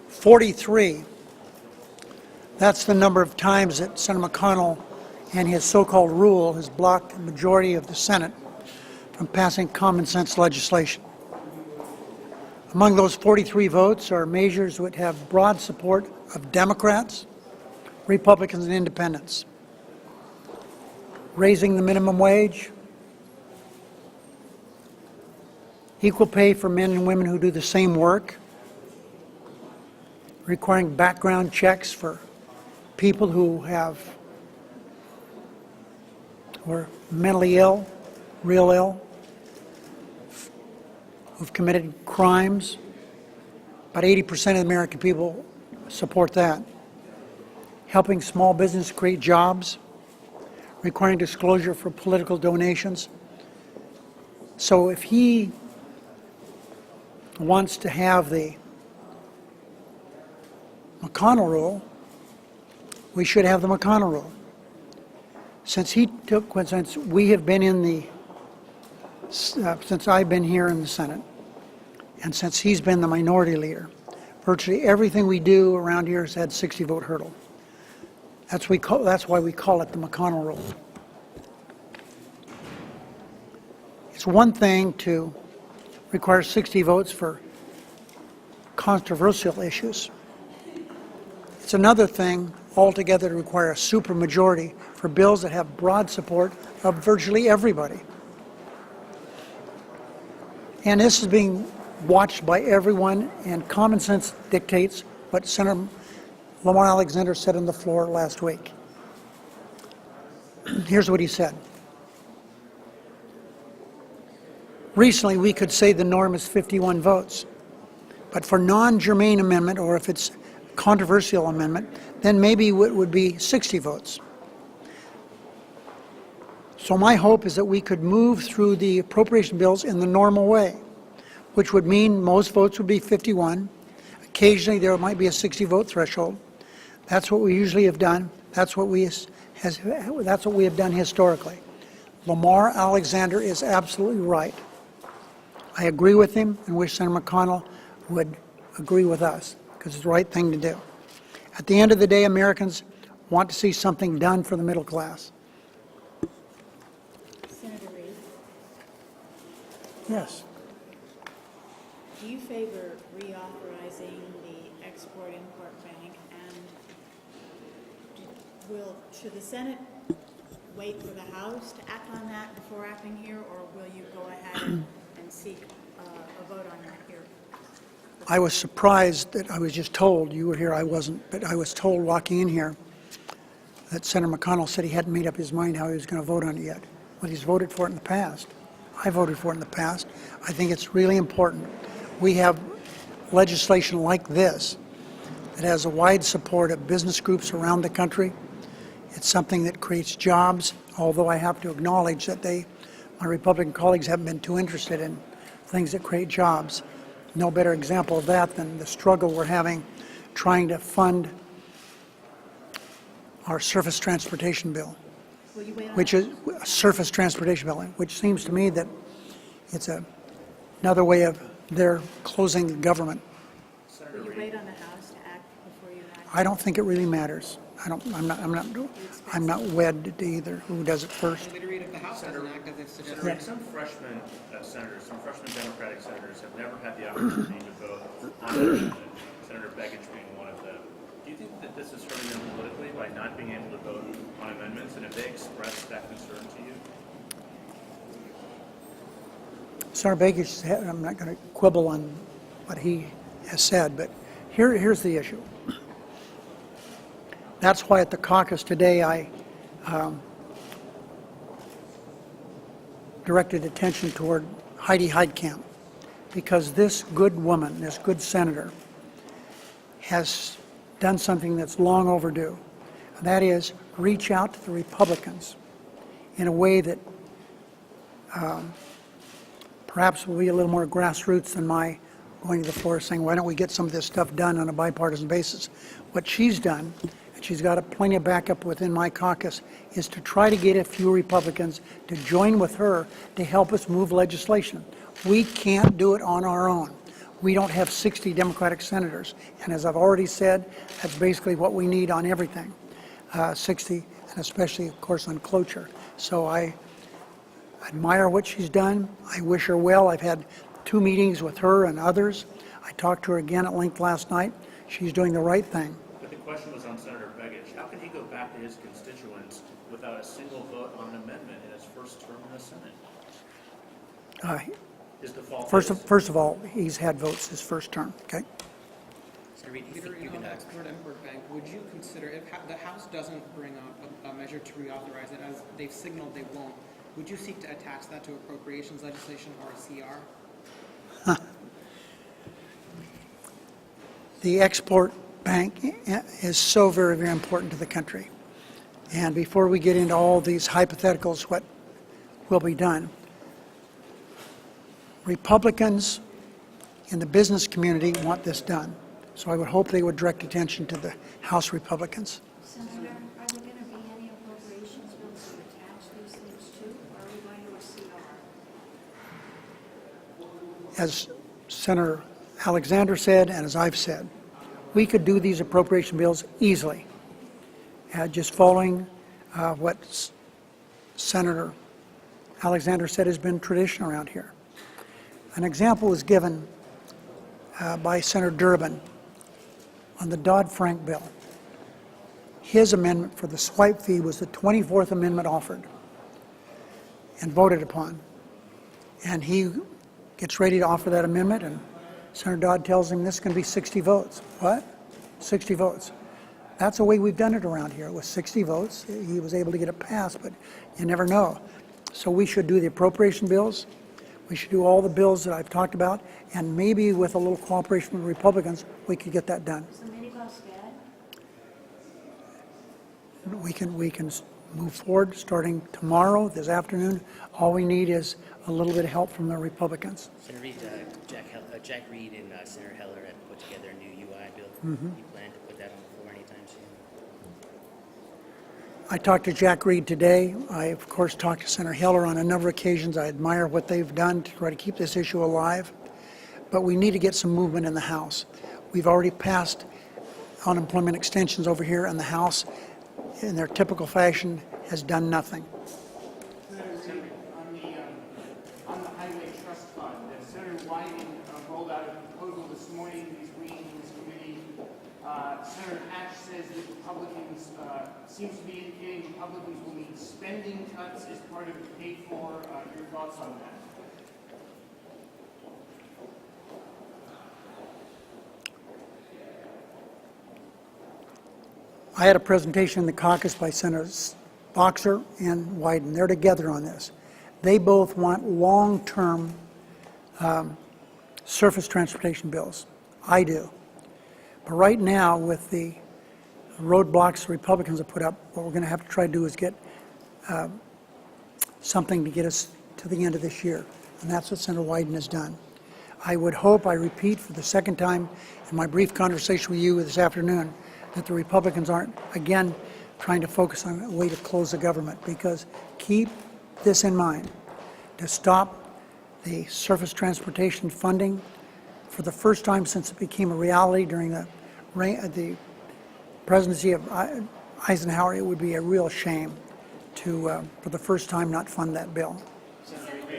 43. That's the number of times that Senator McConnell and his so-called rule has blocked the majority of the Senate from passing common sense legislation. Among those 43 votes are measures that have broad support of Democrats, Republicans, and Independents. Raising the minimum wage, equal pay for men and women who do the same work, requiring background checks for people who are mentally ill, real ill, who've committed crimes. About 80% of the American people support that. Helping small business create jobs, requiring disclosure for political donations. So if he wants to have the McConnell rule, we should have the McConnell rule. Since we have been in the, since I've been here in the Senate, and since he's been the minority leader, virtually everything we do around here has had 60-vote hurdle. That's why we call it the McConnell rule. It's one thing to require 60 votes for controversial issues. It's another thing altogether to require a supermajority for bills that have broad support of virtually everybody. And this is being watched by everyone, and common sense dictates what Senator Lamar Alexander said on the floor last week. Here's what he said. Recently, we could say the norm is 51 votes. But for non-germane amendment, or if it's controversial amendment, then maybe it would be 60 votes. So my hope is that we could move through the appropriation bills in the normal way, which would mean most votes would be 51. Occasionally there might be a 60-vote threshold. That's what we usually have done. That's what we have done historically. Lamar Alexander is absolutely right. I agree with him and wish Senator McConnell would agree with us, because it's the right thing to do. At the end of the day, Americans want to see something done for the middle class. Senator Reid? Yes. Do you favor reauthorizing the Export-Import Bank, and should the Senate wait for the House to act on that before acting here, or will you go ahead and seek a vote on that here? I was surprised that I was just told, you were here, I wasn't, but I was told walking in here that Senator McConnell said he hadn't made up his mind how he was going to vote on it yet. Well, he's voted for it in the past. I voted for it in the past. I think it's really important. We have legislation like this that has a wide support of business groups around the country. It's something that creates jobs, although I have to acknowledge that my Republican colleagues haven't been too interested in things that create jobs. No better example of that than the struggle we're having trying to fund our surface transportation bill, which is a surface transportation bill, which seems to me that it's another way of their closing the government. Will you wait on the House to act before you act? I don't think it really matters. I'm not wed to either who does it first. If the House hasn't acted, they've suggested. Senator, some freshman senators, some freshman Democratic senators have never had the opportunity to vote on an amendment, Senator Begich being one of them. Do you think that this is hurting them politically by not being able to vote on amendments, and if they express that concern to you? Senator Begich, I'm not going to quibble on what he has said, but here's the issue. That's why at the caucus today I directed attention toward Heidi Heitkamp, because this good woman, this good senator, has done something that's long overdue, and that is reach out to the Republicans in a way that perhaps will be a little more grassroots than my going to the floor saying, why don't we get some of this stuff done on a bipartisan basis? What she's done, and she's got plenty of backup within my caucus, is to try to get a few Republicans to join with her to help us move legislation. We can't do it on our own. We don't have 60 Democratic senators. And as I've already said, that's basically what we need on everything, 60, and especially, of course, on cloture. So I admire what she's done. I wish her well. I've had 2 meetings with her and others. I talked to her again at length last night. She's doing the right thing. But the question was on Senator Begich. How can he go back to his constituents without a single vote on an amendment in his first term in the Senate? His default First of all, he's had votes his first term, okay? Senator Reid, do you think you can export import bank, would you consider, if the House doesn't bring up a measure to reauthorize it, as they've signaled they won't, would you seek to attach that to appropriations legislation or a CR? The export bank is so very, very important to the country. And before we get into all these hypotheticals, what will be done, Republicans in the business community want this done. So I would hope they would direct attention to the House Republicans. Senator, are there going to be any appropriations bills to attach these things to, or are we going to a CR? As Senator Alexander said, and as I've said, we could do these appropriation bills easily, just following what Senator Alexander said has been tradition around here. An example was given by Senator Durbin on the Dodd-Frank bill. His amendment for the swipe fee was the 24th amendment offered and voted upon. And he gets ready to offer that amendment, and Senator Dodd tells him this is going to be 60 votes. What? 60 votes. That's the way we've done it around here. With 60 votes, he was able to get it passed, but you never know. So we should do the appropriation bills. We should do all the bills that I've talked about, and maybe with a little cooperation with Republicans, we could get that done. Is the minibus dead? We can move forward starting tomorrow, this afternoon. All we need is a little bit of help from the Republicans. Senator Reid, Jack Reid and Senator Heller have put together a new UI bill. Mm-hmm. You plan to put that on the floor anytime soon? I talked to Jack Reid today. I, of course, talked to Senator Heller on a number of occasions. I admire what they've done to try to keep this issue alive. But we need to get some movement in the House. We've already passed unemployment extensions over here, and the House, in their typical fashion, has done nothing. Senator Reid, on the Highway Trust Fund, Senator Wyden rolled out a proposal this morning. He's reading this committee. Senator Hatch says that Republicans, seems to be indicating Republicans will need spending cuts as part of the paid for. Your thoughts on that? I had a presentation in the caucus by Senators Boxer and Wyden. They're together on this. They both want long-term surface transportation bills. I do. But right now, with the roadblocks the Republicans have put up, what we're going to have to try to do is get something to get us to the end of this year. And that's what Senator Wyden has done. I would hope, I repeat for the second time in my brief conversation with you this afternoon, that the Republicans aren't, again, trying to focus on a way to close the government, because keep this in mind. To stop the surface transportation funding for the first time since it became a reality during the presidency of Eisenhower, it would be a real shame to, for the first time, not fund that bill. Will be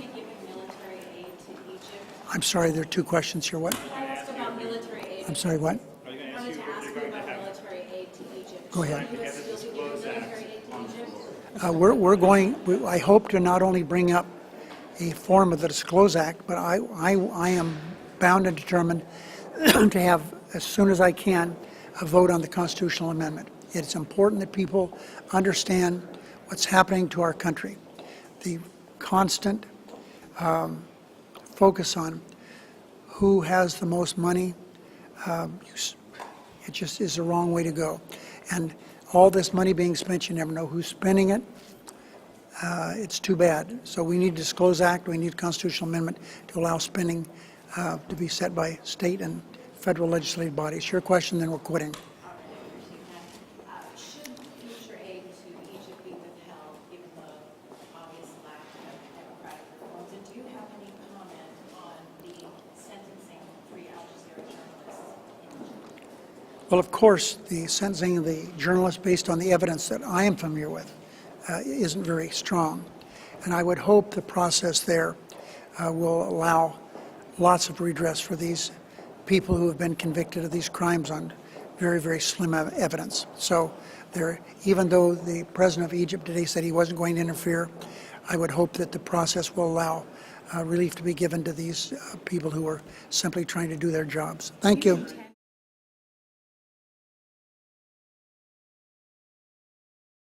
giving military aid to Egypt? I'm sorry, there are 2 questions here. What? I asked about military aid. I'm sorry, what? I wanted to ask you about military aid to Egypt. Go ahead. Will you be giving military aid to Egypt? I hope to not only bring up a form of the Disclose Act, but I am bound and determined to have, as soon as I can, a vote on the constitutional amendment. It's important that people understand what's happening to our country. The constant focus on who has the most money, it just is the wrong way to go. And all this money being spent, you never know who's spending it. It's too bad. So we need a Disclose Act, we need a constitutional amendment to allow spending to be set by state and federal legislative bodies. Your question, then we're quitting. Should future aid to Egypt be withheld, given the obvious lack of democratic reforms? And do you have any comment on the Well, of course, the sentencing of the journalist, based on the evidence that I am familiar with, isn't very strong. And I would hope the process there will allow lots of redress for these people who have been convicted of these crimes on very, very slim evidence. So even though the president of Egypt today said he wasn't going to interfere, I would hope that the process will allow relief to be given to these people who are simply trying to do their jobs. Thank you.